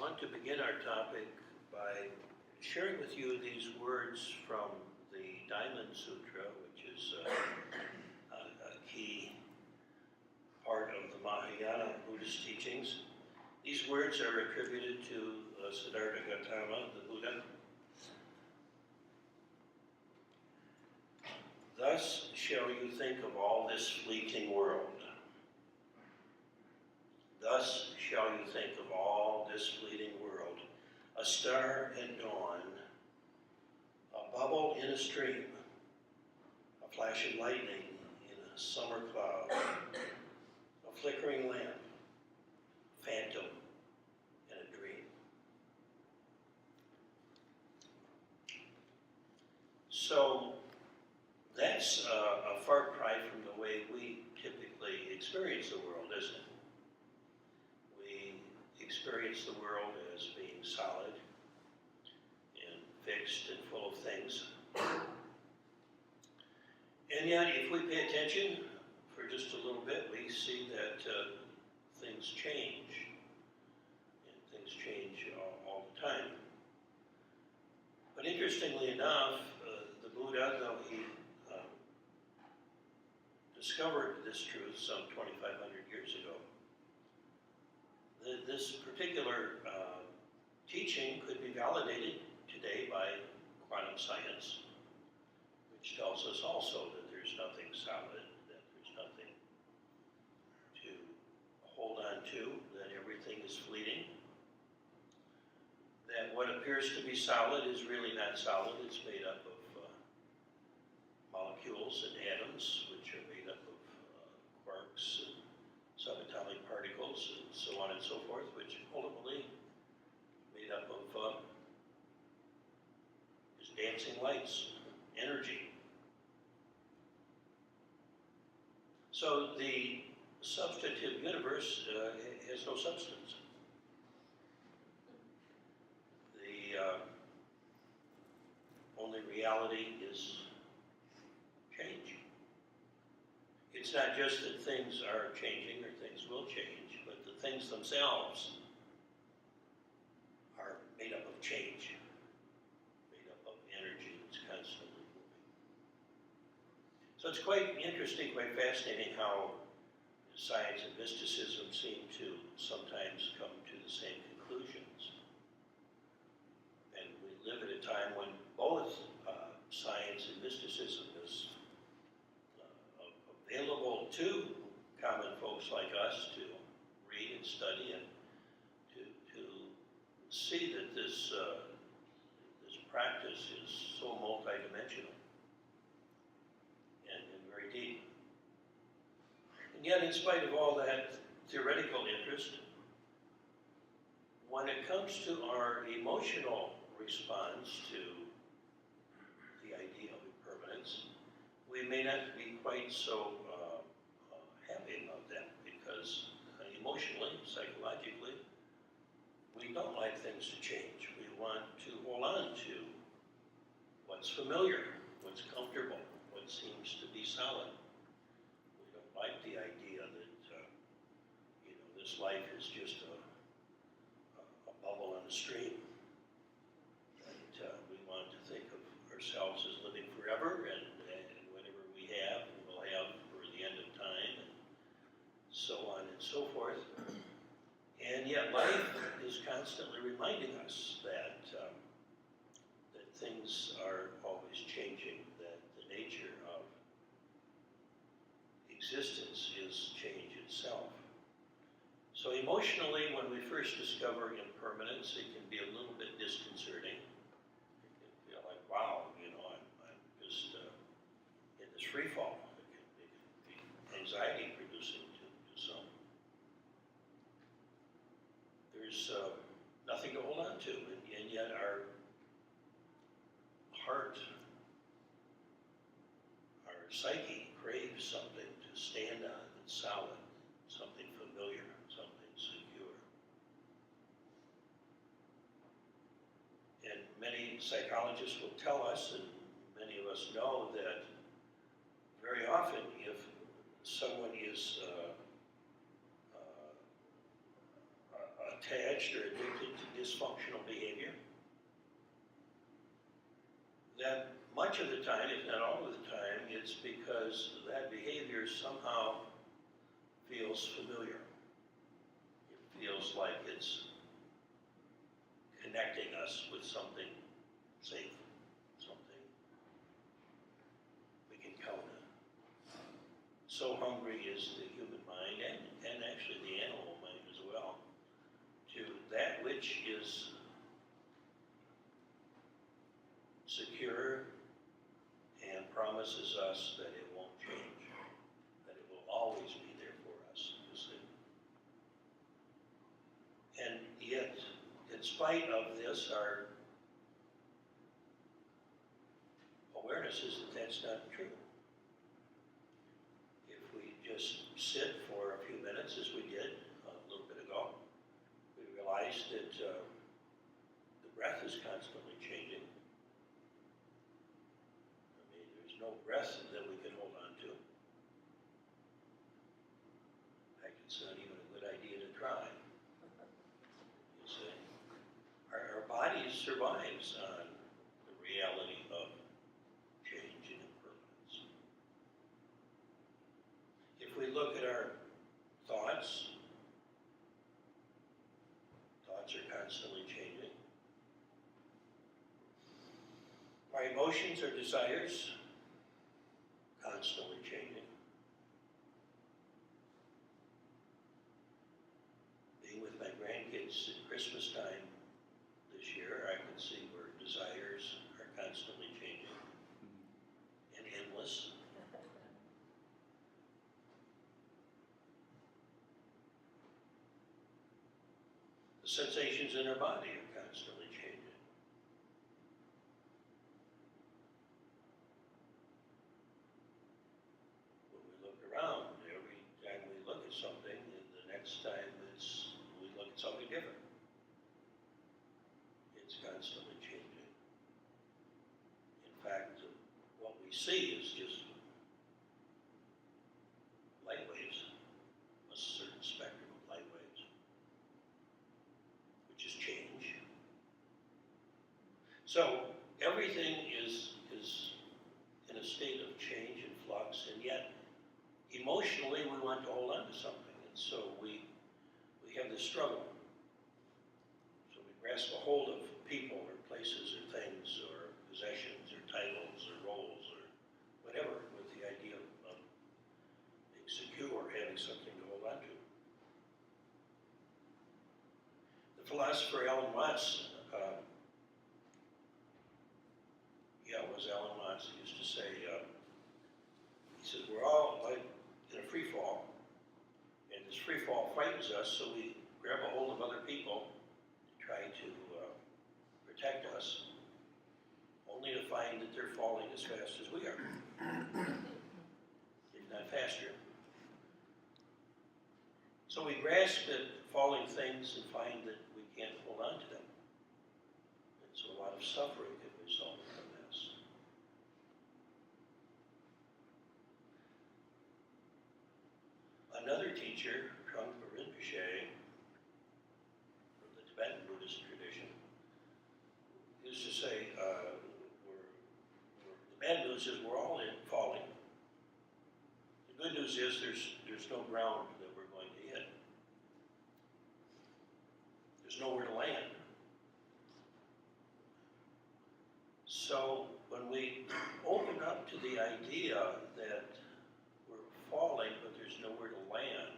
want to begin our topic by sharing with you these words from the Diamond Sutra, which is a key part of the Mahayana Buddhist teachings. These words are attributed to Siddhartha Gautama, the Buddha. Thus shall you think of all this fleeting world. Thus shall you think of all this fleeting world, a star at dawn, a bubble in a stream, a flash of lightning in a summer cloud, a flickering lamp, a phantom, and a dream. So that's a far cry from the way we typically experience the world, isn't it? Experience the world as being solid and fixed and full of things. And yet, if we pay attention for just a little bit, we see that things change. And things change all the time. But interestingly enough, the Buddha, though he discovered this truth some 2,500 years ago, this particular teaching could be validated today by quantum science, which tells us also that there's nothing solid, that there's nothing to hold on to, that everything is fleeting, that what appears to be solid is really not solid. It's made up of molecules and atoms, which are made up of quarks and subatomic particles and so on and so forth, which ultimately made up of just dancing lights, energy. So the substantive universe has no substance. The only reality is change. It's not just that things are changing or things will change, but the things themselves are made up of change, made up of energy that's constantly moving. So it's quite interesting, quite fascinating how science and mysticism seem to sometimes come to the same conclusions. And we live at a time when both science and mysticism is available to common folks like us to read and study and to see that this practice is so multidimensional and very deep. And yet, in spite of all that theoretical interest, when it comes to our emotional response to the idea of impermanence, we may not be quite so happy about that, because emotionally, psychologically, we don't like things to change. We want to hold on to what's familiar, what's comfortable, what seems to be solid. We don't like the idea that this life is just a bubble in a stream. That we want to think of ourselves as living forever, and whatever we have, we will have for the end of time, and so on and so forth. And yet life is constantly reminding us that that things are always changing, that the nature of existence is change itself. So emotionally, when we first discover impermanence, it can be a little bit disconcerting. It can feel like, wow, I'm just in this free fall. It can be anxiety producing to some. There's nothing to hold on to, and yet our heart, our psyche craves something to stand on that's solid, something familiar, something secure. And many psychologists will tell us, and many of us know, that very often if someone is attached or addicted to dysfunctional behavior, that much of the time, if not all of the time, it's because that behavior somehow feels familiar. It feels like it's connecting us with something safe, something we can count on. So hungry is the human mind, and actually the animal mind as well, to that which is secure and promises us that it won't change, that it will always be there for us, you see. And yet, in spite of this, our awareness is that that's not true. If we just sit for a few minutes, as we did a little bit ago, we realize that the breath is constantly changing. I mean, there's no breath that we can hold on to. In fact, it's not even a good idea to try. You see, our body survives on the reality of change and impermanence. If we look at our thoughts, thoughts are constantly changing. Our emotions or desires, constantly changing. Being with my grandkids at Christmas time this year, I can see where desires are constantly changing and endless. The sensations in our body are constantly changing. When we look around, every time we look at something, and the next time we look at something different. It's constantly changing. In fact, what we see is just light waves, a certain spectrum of light waves, which is change. So everything is in a state of change and flux, and yet emotionally we want to hold on to something, and so we have this struggle. So we grasp a hold of people or places or things or possessions or titles or roles or whatever, with the idea of being secure, having something to hold on to. The philosopher Alan Watts, Alan Watts, he used to say, he says, we're all like in a free fall, and this free fall frightens us, so we grab a hold of other people and try to protect us, only to find that they're falling as fast as we are, if not faster. So we grasp at falling things and find that we can't hold on to them. And so a lot of suffering can result from this. Another teacher, Trungpa Rinpoche, from the Tibetan Buddhist tradition, used to say, the bad news is we're all in falling. The good news is there's no ground that we're going to hit. There's nowhere to land. So when we open up to the idea that we're falling but there's nowhere to land,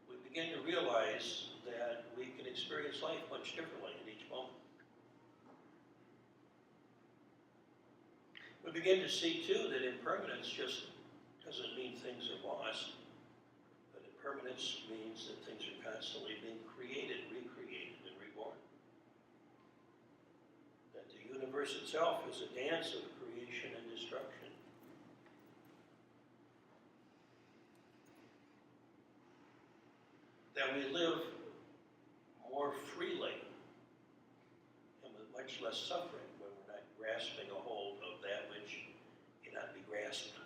we begin to realize that we can experience life much differently at each moment. We begin to see too that impermanence just doesn't mean things are lost, but impermanence means that things are constantly being created, recreated, and reborn. That the universe itself is a dance of creation and destruction. That we live more freely and with much less suffering when we're not grasping a hold of that which cannot be grasped.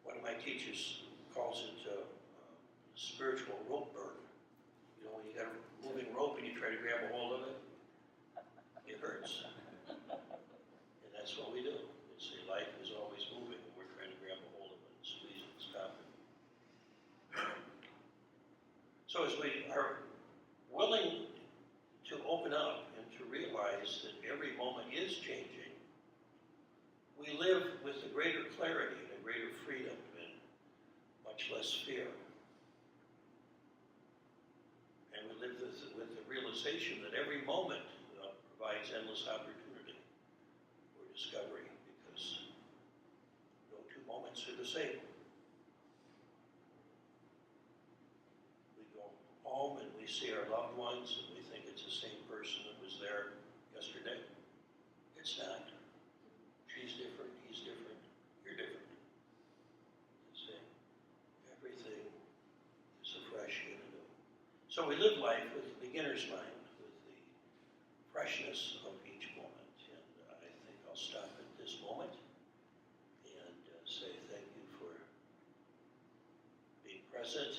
One of my teachers calls it spiritual rope burn. You know, when you got a moving rope and you try to grab a hold of it, it hurts. And that's what we do. We say life is always moving and we're trying to grab a hold of it and squeeze it and stop it. So as we are willing to open up and to realize that every moment is changing, we live with a greater clarity and a greater freedom and much less fear. And we live with the realization that every moment provides endless opportunity for discovery, because no two moments are the same. We go home and we see our loved ones and we think it's the same person that was there yesterday. It's not. She's different, he's different, you're different. You see, everything is afresh and anew. So we live life with the beginner's mind, with the freshness of each moment. And I think I'll stop at this moment and say thank you for being present